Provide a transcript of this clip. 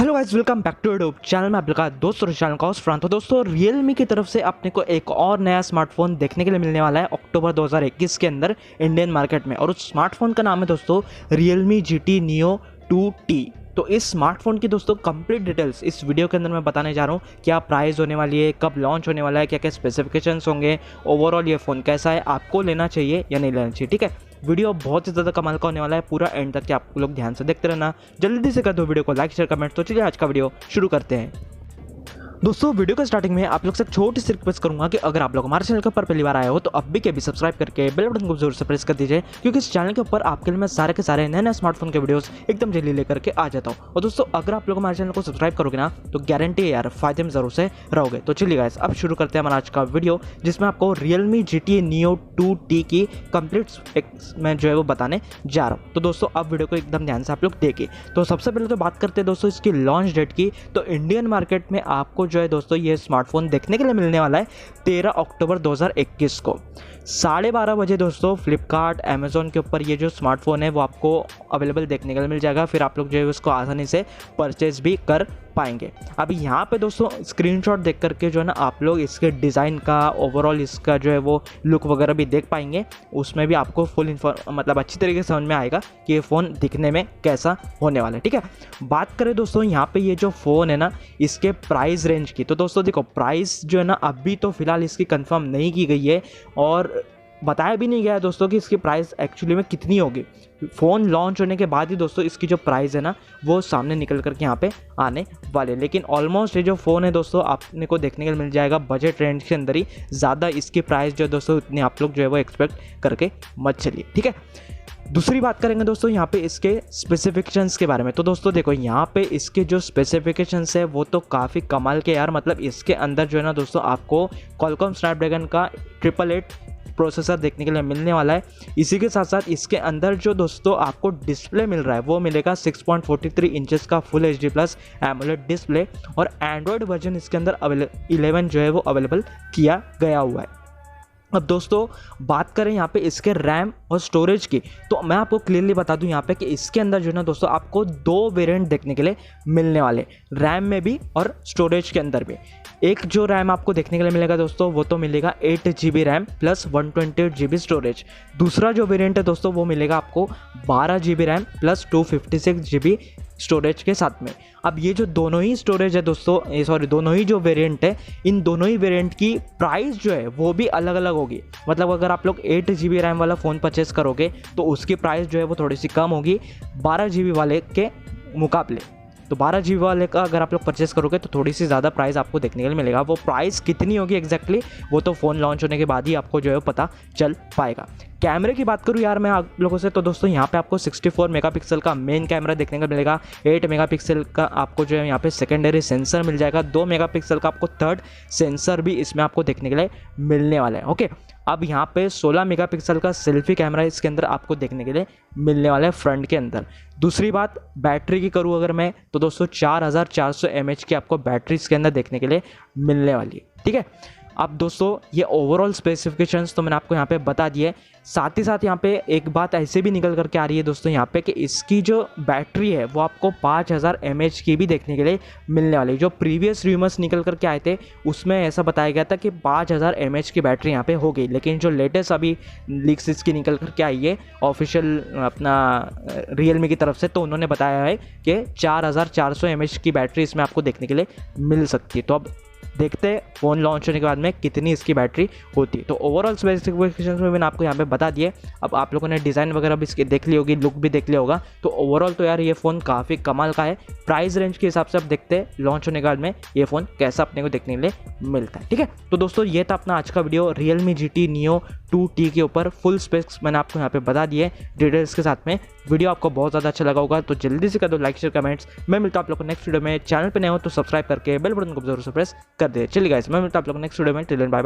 Hello guys, welcome back to YouTube channel में आपका दोस्तों चैनल का होस्ट फरहान। तो दोस्तों Realme की तरफ से अपने को एक और नया स्मार्टफोन देखने के लिए मिलने वाला है अक्टूबर 2021 के अंदर इंडियन मार्केट में। और उस स्मार्टफोन का नाम है दोस्तों Realme GT Neo 2T। तो इस स्मार्टफोन की दोस्तों कंप्लीट डिटेल्स इस वीडियो के अंदर मैं बताने जा रहा हूँ। क्या प्राइस होने वाली है, कब लॉन्च होने वाला है, क्या क्या स्पेसिफिकेशंस होंगे, ओवरऑल ये फ़ोन कैसा है, आपको लेना चाहिए या नहीं लेना चाहिए। ठीक है, वीडियो बहुत ही ज़्यादा कमाल का होने वाला है, पूरा एंड तक आप लोग ध्यान से देखते रहना। जल्दी से कर दो वीडियो को लाइक शेयर कमेंट। तो चलिए आज का वीडियो शुरू करते हैं। दोस्तों वीडियो के स्टार्टिंग में आप लोग से छोटी सी रिक्वेस्ट करूंगा कि अगर आप लोग हमारे चैनल के ऊपर पहली बार आए हो तो अभी के भी सब्सक्राइब करके बेल बटन को जरूर से प्रेस कर दीजिए, क्योंकि इस चैनल के ऊपर आपके लिए मैं सारे के सारे नए नए स्मार्टफोन के वीडियोस एकदम जल्दी लेकर के आ जाता हूँ। और दोस्तों अगर आप लोग हमारे चैनल को सब्सक्राइब करोगे ना तो गारंटी है यार, फायदे में जरूर से रहोगे। तो चलिए गाइस अब शुरू करते हैं हमारा आज का वीडियो, जिसमें आपको Realme GT Neo 2T की कंप्लीट मैं जो है वो बताने जा रहा हूँ। तो दोस्तों अब वीडियो को एकदम ध्यान से आप लोग देखिए। तो सबसे पहले तो बात करते हैं दोस्तों इसकी लॉन्च डेट की। तो इंडियन मार्केट में आपको जो है दोस्तों ये स्मार्टफोन देखने के लिए मिलने वाला है 13 अक्टूबर 2021 को 12:30 बजे। दोस्तों फ्लिपकार्ट अमेजोन के ऊपर ये जो स्मार्टफोन है वो आपको अवेलेबल देखने के लिए मिल जाएगा। फिर आप लोग जो है उसको आसानी से परचेज भी कर पाएंगे। अभी यहाँ पे दोस्तों स्क्रीनशॉट देख करके जो है ना आप लोग इसके डिज़ाइन का, ओवरऑल इसका जो है वो लुक वगैरह भी देख पाएंगे। उसमें भी आपको फुल मतलब अच्छी तरीके से समझ में आएगा कि ये फ़ोन दिखने में कैसा होने वाला है। ठीक है, बात करें दोस्तों यहाँ पे ये जो फ़ोन है ना इसके प्राइस रेंज की, तो दोस्तों देखो प्राइस जो है ना अभी तो फ़िलहाल इसकी कंफर्म नहीं की गई है और बताया भी नहीं गया है दोस्तों कि इसकी प्राइस एक्चुअली में कितनी होगी। फ़ोन लॉन्च होने के बाद ही दोस्तों इसकी जो प्राइस है ना वो सामने निकल करके यहाँ पे आने वाले। लेकिन ऑलमोस्ट ये जो फ़ोन है दोस्तों आपने को देखने के लिए मिल जाएगा बजट रेंज के अंदर ही। ज़्यादा इसकी प्राइस जो है दोस्तों इतनी आप लोग जो है वो एक्सपेक्ट करके मत चलिए। ठीक है, दूसरी बात करेंगे दोस्तों यहाँ पे इसके स्पेसिफिकेशंस के बारे में। तो दोस्तों देखो यहाँ पे इसके जो स्पेसिफिकेशंस है वो तो काफ़ी कमाल के यार। मतलब इसके अंदर जो है ना दोस्तों आपको क्वालकॉम स्नैपड्रैगन का 888 प्रोसेसर देखने के लिए मिलने वाला है। इसी के साथ साथ इसके अंदर जो दोस्तों आपको डिस्प्ले मिल रहा है वो मिलेगा 6.43 इंचेस का full HD plus AMOLED display. और एंड्रॉयड वर्जन इसके अंदर 11 जो है वो अवेलेबल किया गया हुआ है। अब दोस्तों बात करें यहाँ पे इसके रैम और स्टोरेज की, तो मैं आपको क्लियरली बता दूं यहाँ पे कि इसके अंदर जो है ना दोस्तों आपको 2 वेरिएंट देखने के लिए मिलने वाले, रैम में भी और स्टोरेज के अंदर भी। एक जो रैम आपको देखने के लिए मिलेगा दोस्तों वो तो मिलेगा 8 GB RAM plus 128 GB storage. दूसरा जो वेरिएंट है दोस्तों वो मिलेगा आपको 12 GB RAM plus 256 GB storage के साथ में। अब ये जो दोनों ही स्टोरेज है दोस्तों, दोनों ही जो वेरिएंट है, इन दोनों ही वेरिएंट की प्राइस जो है वो भी अलग अलग होगी। मतलब अगर आप लोग 8 GB रैम वाला फ़ोन परचेस करोगे तो उसकी प्राइस जो है वो थोड़ी सी कम होगी 12 GB वाले के मुकाबले। तो 12 GB वाले का अगर आप लोग परचेस करोगे तो थोड़ी सी ज़्यादा प्राइस आपको देखने के लिए मिलेगा। वो प्राइस कितनी होगी एग्जैक्टली वो तो फ़ोन लॉन्च होने के बाद ही आपको जो है पता चल पाएगा। कैमरे की बात करूँ यार मैं आप लोगों से, तो दोस्तों यहाँ पे आपको 64 मेगापिक्सल का मेन कैमरा देखने को मिलेगा। 8 मेगापिक्सल का आपको जो है यहाँ पे सेकेंडरी सेंसर मिल जाएगा। 2 मेगापिक्सल का आपको थर्ड सेंसर भी इसमें आपको देखने के लिए मिलने वाला है। ओके, अब यहाँ पे 16 मेगापिक्सल का सेल्फी कैमरा इसके अंदर आपको देखने के लिए मिलने वाला है फ्रंट के अंदर। दूसरी बात बैटरी की करूँ अगर मैं, तो दोस्तों 4400 mAh की आपको बैटरी इसके अंदर देखने के लिए मिलने वाली है। ठीक है, अब दोस्तों ये ओवरऑल स्पेसिफिकेशंस तो मैंने आपको यहाँ पे बता दिए। साथ ही साथ यहाँ पे एक बात ऐसे भी निकल करके आ रही है दोस्तों यहाँ पे कि इसकी जो बैटरी है वो आपको 5000 mAh की भी देखने के लिए मिलने वाली है। जो प्रीवियस रूमर्स निकल करके आए थे उसमें ऐसा बताया गया था कि 5000 mAh की बैटरी यहाँ पे हो गई, लेकिन जो लेटेस्ट अभी लीक्स इसकी निकल करके आई है ऑफिशियल अपना Realme की तरफ से, तो उन्होंने बताया है कि 4400 mAh की बैटरी इसमें आपको देखने के लिए मिल सकती है। तो अब देखते हैं फ़ोन लॉन्च होने के बाद में कितनी इसकी बैटरी होती है। तो ओवरऑल स्पेसिफिकेशंस में मैंने आपको यहाँ पे बता दिए। अब आप लोगों ने डिज़ाइन वगैरह भी इसकी देख ली होगी, लुक भी देख लिया होगा। तो ओवरऑल तो यार ये फ़ोन काफ़ी कमाल का है। प्राइस रेंज के हिसाब से अब देखते हैं लॉन्च होने के बाद में ये फ़ोन कैसा अपने को देखने के लिए मिलता है। ठीक है, तो दोस्तों ये था अपना आज का video Realme GT Neo 2T के ऊपर। फुल स्पेक्स मैंने आपको यहाँ पे बता दिए डिटेल्स के साथ में। वीडियो आपको बहुत ज़्यादा अच्छा लगा होगा तो जल्दी से कर दो लाइक शेयर कमेंट्स। मैं मिलता हूँ आप लोग को नेक्स्ट वीडियो में। चैनल पे नए हो तो सब्सक्राइब करके बेल बटन को जरूर से प्रेस कर दे। चलिए गाइस, मैं मिलता हूँ आप लोग को नेक्स्ट वीडियो में। Till then bye bye.